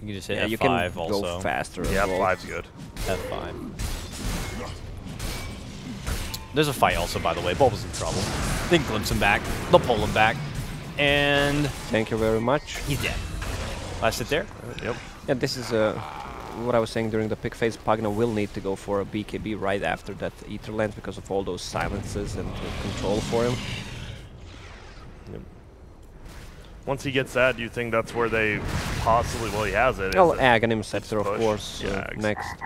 You can just hit Yeah, F5 you can also. go faster. as Yeah, well. 5's good. F5. There's a fight also, by the way. Bulba's in trouble. They can glimpse him back. They'll pull him back. And Thank you very much. he's dead. Last hit there. Yep. Yeah, this is what I was saying during the pick phase. Pagna will need to go for a BKB right after that Ether Lens because of all those silences and control for him. Yep. Once he gets that, do you think that's where they possibly, well, he has it. Oh, is it Aghanim Scepter, of push? course, Yeah, exactly. next.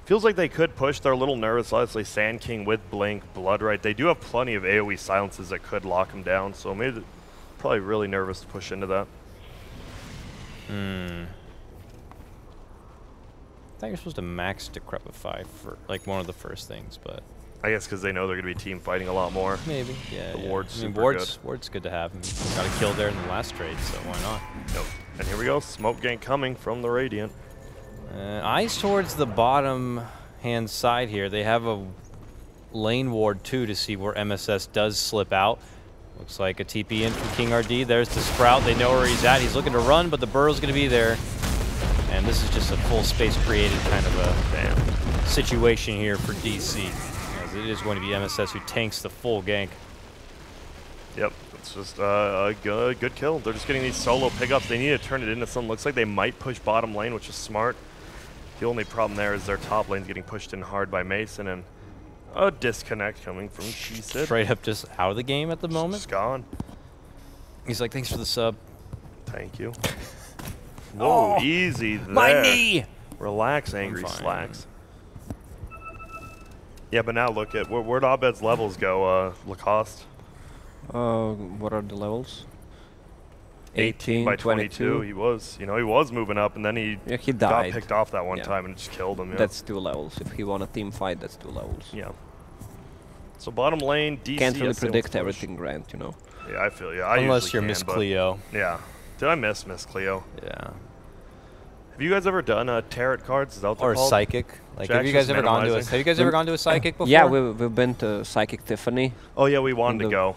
Feels like they could push. They're a little nervous. Obviously, Sand King with Blink, Blood Right. They do have plenty of AoE silences that could lock him down, so maybe probably really nervous to push into that. I thought you're supposed to max Decrepify for one of the first things, but I guess because they know they're going to be team fighting a lot more. maybe. Yeah. The yeah. Ward's I mean, super Ward's good to have. Got a kill there in the last trade, so why not? Nope. And here we go. Smoke gank coming from the Radiant. Eyes towards the bottom hand side here. They have a lane ward too to see where MSS does slip out. Looks like a TP in from King RD. There's the Sprout. They know where he's at. He's looking to run, but the Burrow's going to be there. And this is just a full space created kind of a situation here for DC. As it is going to be MSS who tanks the full gank. Yep. It's just a good kill. They're just getting these solo pickups. They need to turn it into something. Looks like they might push bottom lane, which is smart. The only problem there is their top lane's getting pushed in hard by Mason, and a disconnect coming from Cheesit. Straight up just out of the game at the moment. Just gone. He's like, thanks for the sub. Thank you. Whoa, easy there. My knee! Relax, Angry fine. Slacks. Yeah, but now look at where'd Abed's levels go, Lacoste? What are the levels? 18 by 22. He was, he was moving up, and then he died. got picked off that one Yeah. time and it just killed him. Yeah. That's 2 levels. If he won a team fight, that's 2 levels. Yeah. So bottom lane, DC. Can't really predict everything, Grant, you know. Yeah, I feel you. I Unless usually you're can, Miss but- Cleo. Yeah. Did I miss Miss Cleo? Yeah. Have you guys ever done tarot cards? Is that what they're Or called? psychic. Like, have Jack's you guys just ever gone to a minimizing. Have you guys ever gone to a psychic before? Yeah, we've been to Psychic Tiffany. Oh yeah, we wanted to the- go.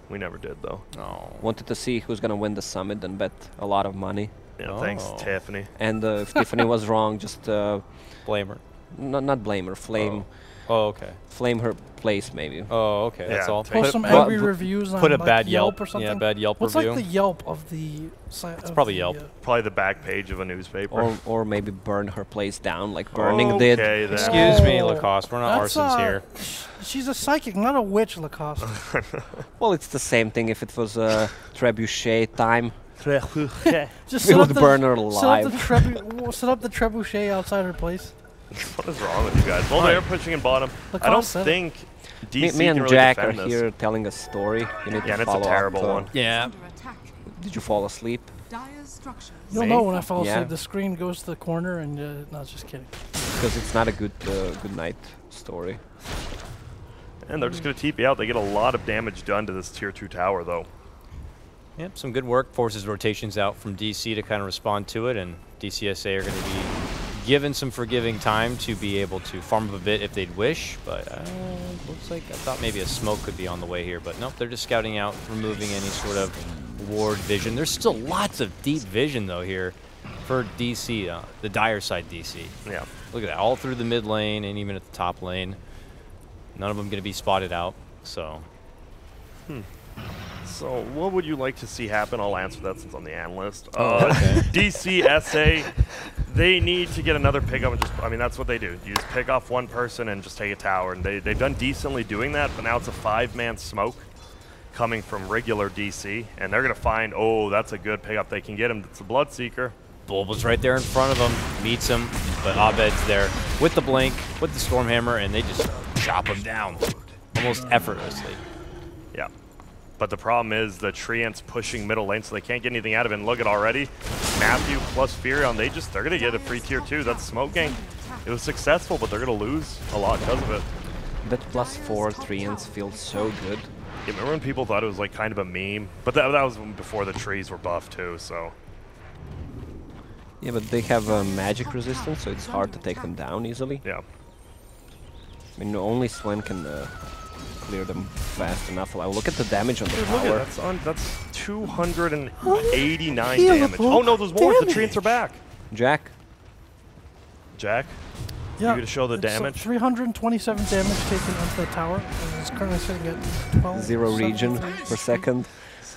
We never did, though. Oh. Wanted to see who's gonna win the summit and bet a lot of money. Yeah, thanks, Oh. Tiffany. And if Tiffany was wrong, just Blame her. not blame her, flame Oh, okay. flame her place maybe. Oh, okay. That's Yeah, all. take- Post Put- some but- angry but reviews on Put a like bad Yelp or something. Yeah, bad Yelp What's review. like the Yelp of the site? It's probably Yelp. Probably the back page of a newspaper. Or maybe burn her place down like Burning did. Okay, then. Excuse me, Oh, Lacoste. We're not that's, arsons here. She's a psychic, not a witch, Lacoste. Well, it's the same thing if it was trebuchet time. Just We set up would the, burn her set up the trebuchet outside her place. What is wrong with you guys? Well, they're pushing in bottom. I don't Lacoste said it. think DC Me and can really Jack are defend this. here telling a story. You need Yeah, and to it's a follow terrible up, one. Yeah. Did you fall asleep? You'll Me? know when I fall asleep. Yeah. The screen goes to the corner, and no, just kidding. Because it's not a good night story. And they're just going to TP out. They get a lot of damage done to this tier 2 tower, though. Yep, some good work. Forces rotations out from DC to kind of respond to it, and DC.SA are going to be given some forgiving time to be able to farm up a bit if they'd wish, but looks like I thought maybe a smoke could be on the way here, but nope, they're just scouting out, removing any sort of ward vision. There's still lots of deep vision, though, here for DC, the dire side DC. Yeah. Look at that, all through the mid lane and even at the top lane. None of them going to be spotted out, so... So what would you like to see happen? I'll answer that since I'm the analyst. okay. DC.SA, they need to get another pickup and just, I mean, that's what they do. You just pick off one person and just take a tower. And they've done decently doing that, but now it's a 5-man smoke coming from regular DC. And they're going to find, oh, that's a good pickup. They can get him. It's a Bloodseeker. Bulba's right there in front of him, meets him, but Abed's there with the blink, with the Stormhammer, and they just chop him down almost effortlessly. Yeah. But the problem is the Treant's pushing middle lane, so they can't get anything out of it. And look at already, Matthew plus Furion, they're going to get a free tier 2. That's smoking. It was successful, but they're going to lose a lot because of it. That +4 Treants feels so good. Yeah, remember when people thought it was like kind of a meme? But that was before the trees were buffed too, so. Yeah, but they have magic resistance, so it's hard to take them down easily. Yeah. I mean, only Swen can clear them fast enough. I'll look at the damage on the Dude, look tower. at that's 289 Heal damage. the Oh no, there's more. The damage. Treants are back. Jack, Jack, Yeah, you to show the it's, damage? 327 damage taken onto the tower, and it's currently sitting at 12. 0 regen 73. per second.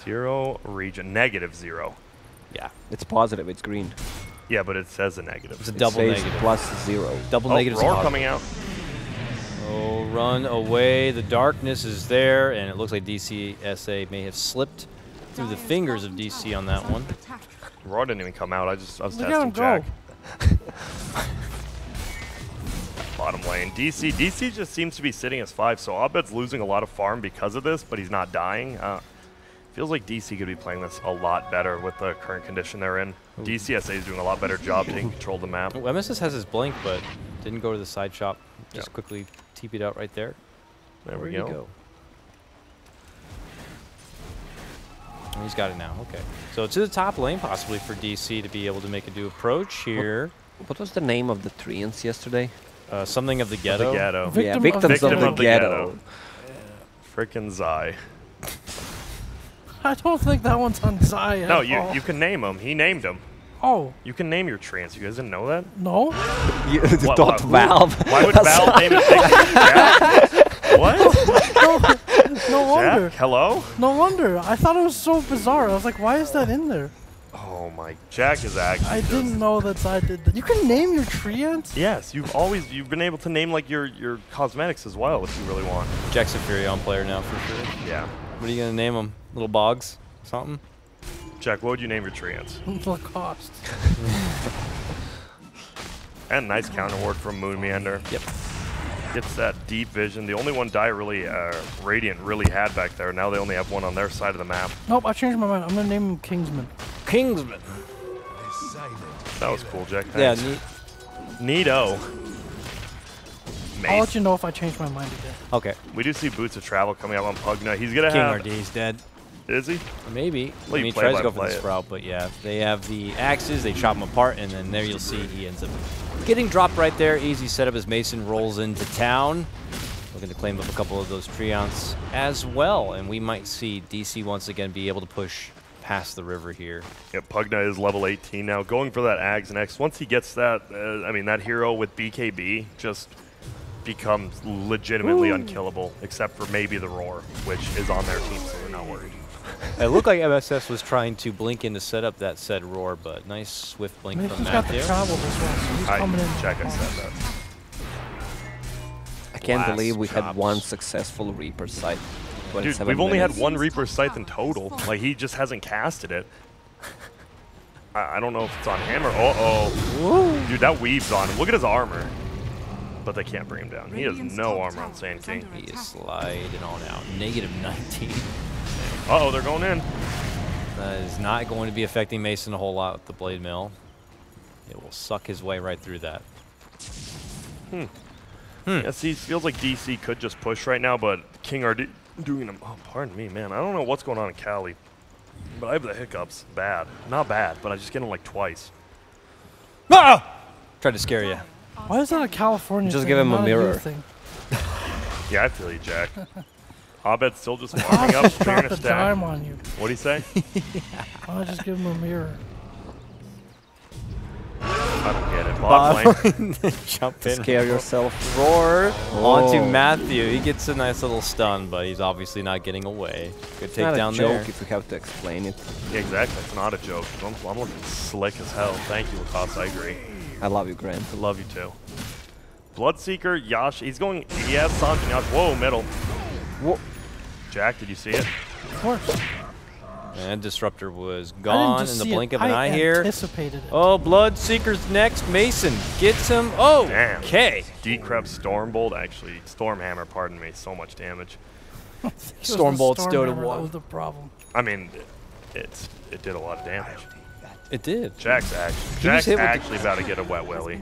0 regen, -0. Yeah, It's positive, it's green. Yeah, but it says a negative. it's a It double says negative. +0. Double Oh, negatives. roar coming out. Oh, run away. The darkness is there, and it looks like DC.SA may have slipped through the fingers of DC on that one. Roar didn't even come out. I was Look at him testing go. Jack. Bottom lane. DC just seems to be sitting as 5, so Abed's losing a lot of farm because of this, but he's not dying. Feels like DC could be playing this a lot better with the current condition they're in. DC.SA is doing a lot better job taking control of the map. Oh, MSS has his blink, but didn't go to the side shop. Just Yeah. quickly TP'd out right there. There we Where'd go. he go? Oh, he's got it now. Okay. So to the top lane, possibly for DC to be able to make a due approach here. What was the name of the Treants yesterday? Something of the The ghetto. ghetto. Victim yeah, of victims the of the Victim of the ghetto. Frickin' Zai. I don't think that one's on Zai. No, at you all. you can name him. He named him. Oh, You can name your Treants. You guys didn't know that? no? You What- don't what- Valve. Why would Valve name it Jack? What? No wonder. Jack? Hello? No wonder. I thought it was so bizarre. I was like, why is that in there? Oh my, Jack is actually I just- didn't know that Zai did that. You can name your Treants? Yes, you've been able to name like your cosmetics as well if you really want. Jack's a Furion player now for sure. Yeah. What are you gonna name him? Little Boggs? Something? Jack, what would you name your Treants? Lacoste. And nice counter ward from Moon Meander. Yep. Gets that deep vision. The only one Radiant really had back there. Now they only have one on their side of the map. Nope, I changed my mind. I'm gonna name him Kingsman. Kingsman. That was cool, Jack. Yeah, Thanks. Neato. I'll Mace. let you know if I change my mind again. Okay. We do see Boots of Travel coming up on Pugna. He's gonna King have. RD's dead. Is he? Maybe. Well, I you mean, he play tries by to go for play the it. Sprout, but yeah, they have the axes, they chop them apart, and then there you'll see he ends up getting dropped right there. Easy setup as Mason rolls into town. Looking to claim up a couple of those Treants as well, and we might see DC once again be able to push past the river here. Yeah, Pugna is level 18 now, going for that Ags next. Once he gets that, I mean, that hero with BKB just becomes legitimately unkillable, except for maybe the Roar, which is on their team, so we're not worried. It looked like MSS was trying to blink in to set up that said Roar, but nice swift blink from He's got the Matthew. travel as well, so he's coming in. Check, I said that. I can't Blast believe we had chops. one successful Reaper site. Dude, we've only had one Reaper scythe in total. Like, he just hasn't casted it. I don't know if it's on him or... Uh-oh. Dude, that weaves on him. Look at his armor. But they can't bring him down. He has no armor on Sand King. He is sliding on out. Negative 19. Uh-oh, they're going in. That is not going to be affecting Mason a whole lot with the Blade Mill. It will suck his way right through that. Yeah, see, it feels like DC could just push right now, but King RD doing them. Oh, pardon me, man. I don't know what's going on in Cali, but I have the hiccups. Bad. Not bad, but I just get them like twice. Ah! Tried to scare you. Why is that a California Just thing, give him a not you mirror. thing? Yeah, I feel you, Jack. Abed's still just warming up, Just clearing dropped a a dime stack. on you. What'd he say? I'll just give him a mirror. I don't get it. Bot lane. Jump in. Scare yourself. Roar onto Oh. Matthew. He gets a nice little stun, but he's obviously not getting away. Good It's not takedown a joke there. if you have to explain it. Yeah, exactly. It's not a joke. I'm looking slick as hell. Thank you, Lacoste. I agree. I love you, Grant. I love you too. Bloodseeker, Yash. He's going. He has Sanj and Yash. Whoa, middle. Whoa. Jack, did you see it? Of course. And Disruptor was I didn't gone just in the see it, blink of an eye I here. anticipated it. Oh, Bloodseeker's next. Mason gets him. Oh, Damn. okay. Decrep Stormbolt, actually, Stormhammer, pardon me, so much damage. It was the Stormbolt's Stormhammer still to that one. was the problem. I mean, it did a lot of damage. It did. Jack's just Jack's hit with the- actually about to get a wet willy.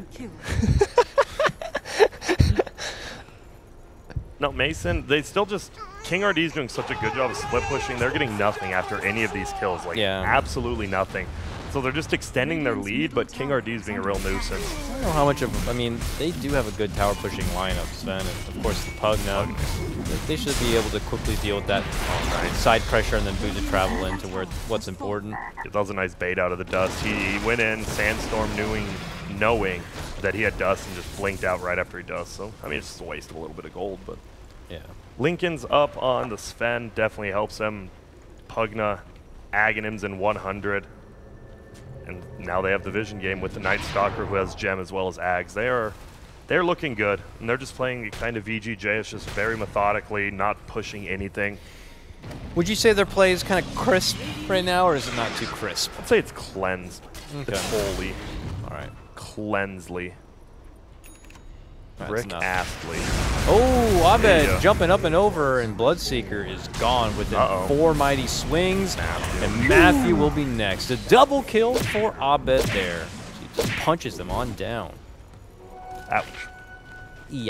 No, Mason, they still just... King RD is doing such a good job of split pushing. They're getting nothing after any of these kills. Like, Yeah. absolutely nothing. So they're just extending their lead, but King RD is being a real nuisance. I don't know how much of. I mean, they do have a good tower pushing lineup, Sven, and of course the Pug now. They should be able to quickly deal with that side pressure and then boost the travel into what's important. That was a nice bait out of the dust. He went in, Sandstorm knowing that he had dust and just blinked out right after he dust. So, I mean, it's just a waste of a little bit of gold, but... Yeah. Lincoln's up on the Sven, definitely helps him. Pugna, Aghanim's in 100. And now they have the Vision game with the Night Stalker who has Gem as well as Ags. They're looking good, and they're just playing a kind of VGJ. It's just very methodically, not pushing anything. Would you say their play is kind of crisp right now, or is it not too crisp? I'd say it's cleansed. Okay. It's holy. All right. Cleansely. That's Rick enough. Astley. Oh, There you go. Abed jumping up and over, and Bloodseeker is gone within 4 mighty swings. And Matthew will be next. A double kill for Abed there. He just punches them on down. Ouch.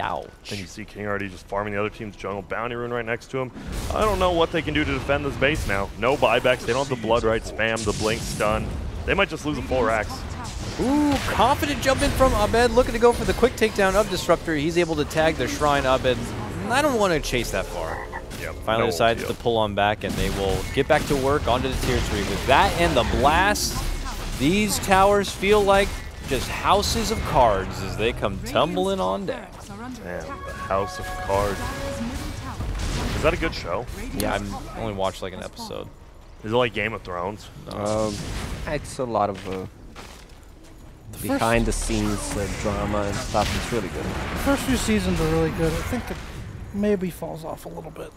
Ouch. Then you see King already just farming the other team's jungle bounty rune right next to him. I don't know what they can do to defend this base now. No buybacks. They don't have the blood right spam, the blink stun. They might just lose a full Rax. Ooh, confident jump in from Abed, looking to go for the quick takedown of Disruptor. He's able to tag the Shrine. Abed, I don't want to chase that far. Yep. Finally decides to pull on back, and they will get back to work onto the tier 3. With that and the blast, these towers feel like just houses of cards as they come tumbling on down. Damn, the House of Cards. Is that a good show? Yeah, I've only watched like an episode. Is it like Game of Thrones? It's a lot of behind the scenes drama and stuff. It's really good. The first few seasons are really good. I think it maybe falls off a little bit.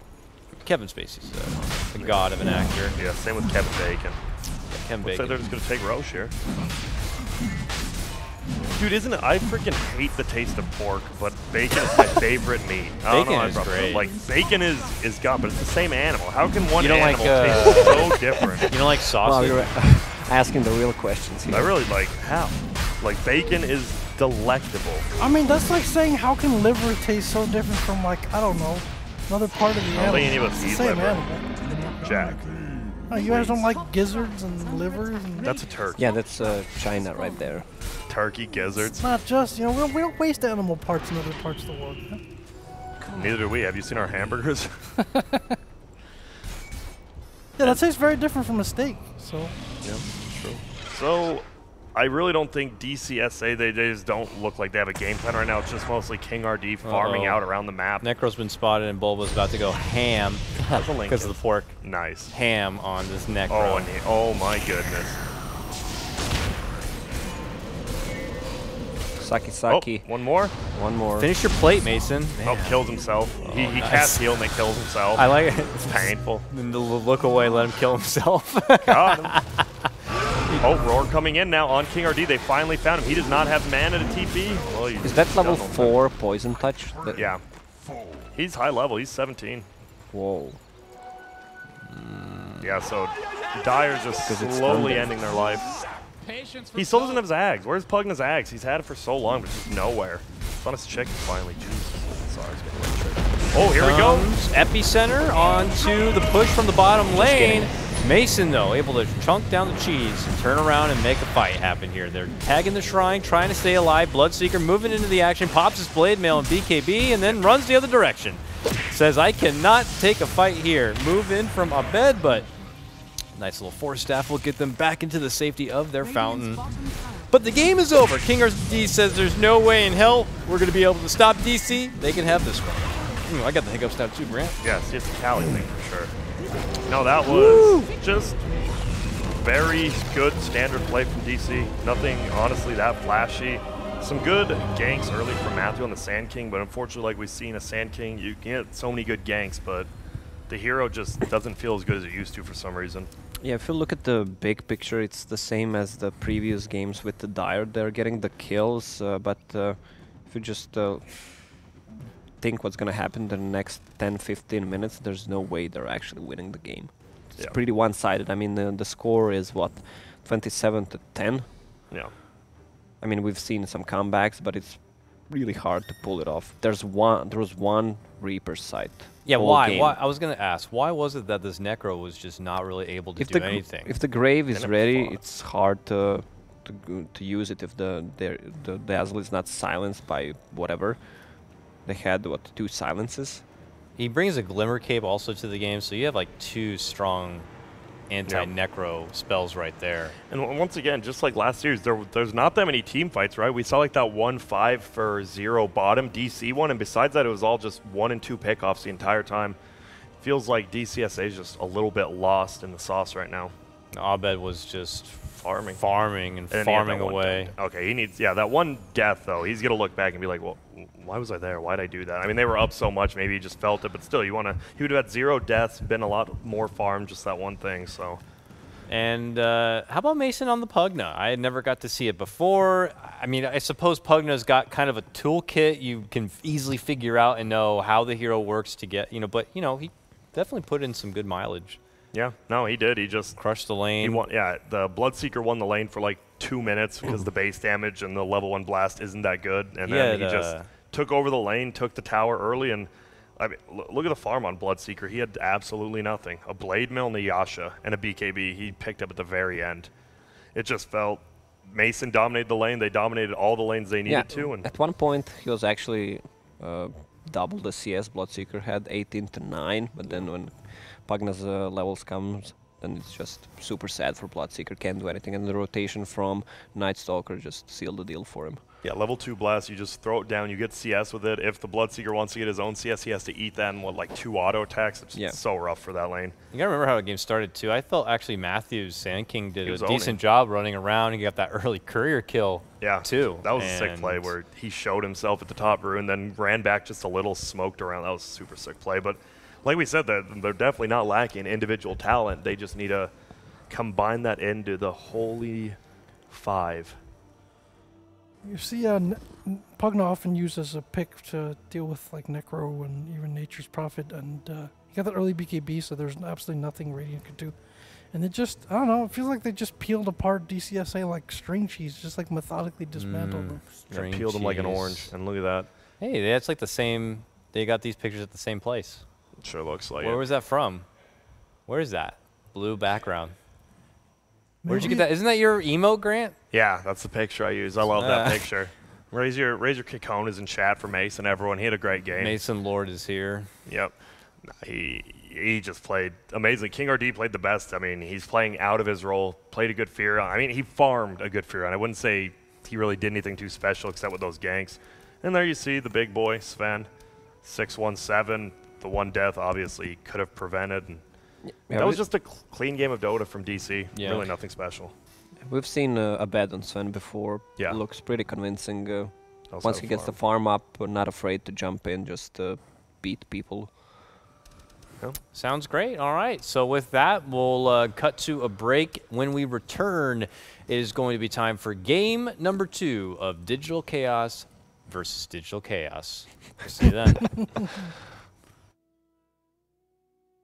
Kevin Spacey's the god of an actor. Yeah, same with Kevin Bacon. Kevin Looks like Bacon. they're just going to take Roche here. Dude, isn't it? I freaking hate the taste of pork, but bacon is my favorite meat. I don't Bacon know, is I great. Like, bacon is God, but it's the same animal. How can one You don't like, animal taste so different? You don't like Wow, sausage? you're asking the real questions here. I really like how. Like, bacon is delectable. I mean, that's like saying how can liver taste so different from, like, I don't know, another part of the I don't animal. think any of us It's the eat same liver. animal. Jack. Oh, you guys don't like gizzards and livers? And That's a turkey. Yeah, that's China right there. Turkey It's gizzards. not just, you know, we don't waste animal parts in other parts of the world. You know? Neither do we. Have you seen our hamburgers? Yeah, that tastes very different from a steak. So. Yeah, true. So, I really don't think DC.SA, they just don't look like they have a game plan right now. It's just mostly King RD farming out around the map. Necro's been spotted, and Bulba's about to go ham because of the pork. Nice. Ham on this Necro. Oh, and oh my goodness. Saki. Oh, one more? One more. Finish your plate, Mason. Oh, kills himself. He casts heal and then kills himself. I like it. It's painful. And the look away, let him kill himself. Got him. Oh, Roar coming in now on King RD. They finally found him. He does not have mana to TP. Well, Is that level 4 poison touch? Yeah. He's high level. He's 17. Whoa. Yeah, so Dire's just slowly ending their life. He still doesn't have his Ags. Where's Pugna's Ags? He's had it for so long, but just nowhere. It's on his chicken finally. Jesus. Sorry, it's getting really tricky. Oh, here we go. Epicenter onto the push from the bottom lane. Mason, though, able to chunk down the cheese and turn around and make a fight happen here. They're tagging the shrine, trying to stay alive. Bloodseeker moving into the action, pops his blade mail and BKB, and then runs the other direction. Says, I cannot take a fight here. Move in from a bed, but nice little force staff will get them back into the safety of their fountain. But the game is over. King RD says there's no way in hell we're going to be able to stop DC. They can have this one. I got the hiccups now too, Grant. Yes, it's a Cali thing for sure. No, that was just very good standard play from DC. Nothing, honestly, that flashy. Some good ganks early from Matthew on the Sand King, but unfortunately, like we've seen a Sand King, you get so many good ganks, but the hero just doesn't feel as good as it used to for some reason. Yeah, if you look at the big picture, it's the same as the previous games with the Dire. They're getting the kills, but if you just think what's going to happen in the next 10-15 minutes, there's no way they're actually winning the game. It's pretty one-sided. I mean, the score is, what, 27-10? Yeah. I mean, we've seen some comebacks, but it's really hard to pull it off. There was one Reaper site. Yeah, why? I was going to ask, why was it that this Necro was just not really able to do anything? If the Grave is ready, it's hard to use it if the Dazzle is not silenced by whatever. They had, what, 2 silences? He brings a Glimmer Cape also to the game, so you have like 2 strong anti-Necro spells right there. And once again, just like last series, there's not that many team fights, right? We saw like that 1-5 for 0 bottom DC one, and besides that, it was all just 1 and 2 pickoffs the entire time. Feels like DC.SA is just a little bit lost in the sauce right now. Abed was just farming and then farming away. Okay, he needs, that one death, though, he's going to look back and be like, well, why was I there? Why did I do that? I mean, they were up so much, maybe he just felt it, but still, he would have had 0 deaths, been a lot more farm, just that one thing, so. And how about Mason on the Pugna? I had never got to see it before. I mean, I suppose Pugna's got kind of a toolkit you can easily figure out and know how the hero works to get, but, he definitely put in some good mileage. Yeah, no, he did. He just crushed the lane. The Bloodseeker won the lane for like 2 minutes because the base damage and the level 1 blast isn't that good. And then he just took over the lane, took the tower early, and I mean, look at the farm on Bloodseeker. He had absolutely nothing. A Blade Mill and a Yasha and a BKB he picked up at the very end. It just felt Mason dominated the lane. They dominated all the lanes they needed to. And at one point, he was actually double the CS. Bloodseeker had 18-9, but then when Pugna's levels comes, then it's just super sad for Bloodseeker. Can't do anything, and the rotation from Night Stalker just sealed the deal for him. Yeah, level 2 blast, you just throw it down, you get CS with it. If the Bloodseeker wants to get his own CS, he has to eat that in, like 2 auto attacks. It's so rough for that lane. You gotta remember how the game started, too. I felt actually Matthew's Sand King did a decent job running around. He got that early courier kill, too. That was a sick play where he showed himself at the top rune, then ran back just a little, smoked around. That was a super sick play. But like we said, they're definitely not lacking individual talent. They just need to combine that into the holy 5. You see, Pugna often used as a pick to deal with like Necro and even Nature's Prophet, and he got that early BKB, so there's absolutely nothing Radiant could do. And it just, I don't know, it feels like they just peeled apart DC.SA like string cheese, just like methodically dismantled them. Yeah, peeled them like an orange, and look at that. Hey, that's like the same, they got these pictures at the same place. It sure looks like Where was that from? Where is that? Blue background. Where'd you get that? Isn't that your emote, Grant? Yeah, that's the picture I use. I love that picture. Raise your Kikon is in chat for Mason. Everyone, he had a great game. Mason Lord is here. Yep. He just played amazingly. King RD played the best. I mean, he's playing out of his role, played a good Furion. I mean, he farmed a good Furion. I wouldn't say he really did anything too special except with those ganks. And there you see the big boy, Sven, 617. The one death, obviously, he could have prevented. And that was just a clean game of Dota from DC. Yeah. Really nothing special. We've seen a bet on Sven before. Yeah. Looks pretty convincing. Also Once he gets the farm up, we're not afraid to jump in, just beat people. Sounds great. All right. So with that, we'll cut to a break. When we return, it is going to be time for game number 2 of Digital Chaos versus Digital Chaos. See you then.